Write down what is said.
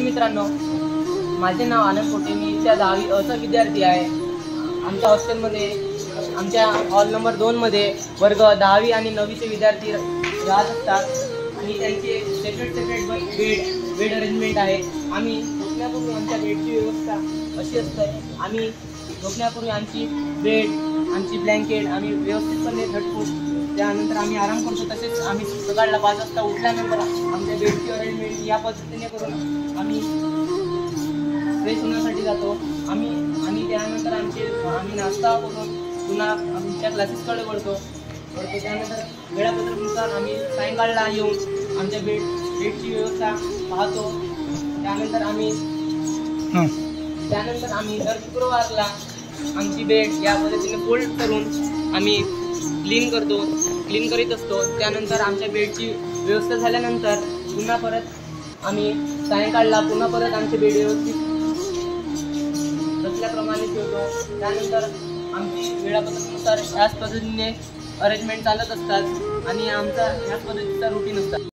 मित्रांनो, माझे नाव आनंद कोटे. मी इथल्या 10वी अ चा विद्यार्थी आहे. आमच्या हॉस्टेलमध्ये आमच्या हॉल नंबर 2 मध्ये वर्ग 10वी आणि 9वीचे विद्यार्थी राहत असतात आणि त्यांचे सेपरेट बेड अरेंजमेंट आहे. आम्ही झोपण्यापूर्वी आमच्या बेडची व्यवस्था अशी असते. आम्ही झोपण्यापूर्वी आमची बेड, आमची ब्लँकेट आम्ही व्यवस्थितपणे झटकू. त्यानंतर आम्ही आराम करतो. तसेच आम्ही सकाळला 5 वाजता उठल्यानंतर आमच्या बेडची अरेंजमेंट या पद्धतीने करून आम्ही फ्रेश होण्यासाठी जातो. आणि त्यानंतर आम्ही नाश्ता करून पुन्हा आमच्या क्लासेसकडे वळतो. त्यानंतर वेळापत्रकानुसार आम्ही सायंकाळला येऊन आमच्या बेडची व्यवस्था पाहतो. त्यानंतर आम्ही दर शुक्रवारला आमची बेड या पद्धतीने फोल्ड करून आम्ही क्लीन करीत असतो. त्यानंतर आमच्या बेडची व्यवस्था झाल्यानंतर पुन्हा परत आम्ही सायंकाळला आमची बेड व्यवस्थित रचल्याप्रमाणे ठेवतो. त्यानंतर आमची वेळापत्रकानुसार याच पद्धतीने अरेंजमेंट चालत असतात आणि आमचा ह्याच पद्धतीचा रुटीन असतात.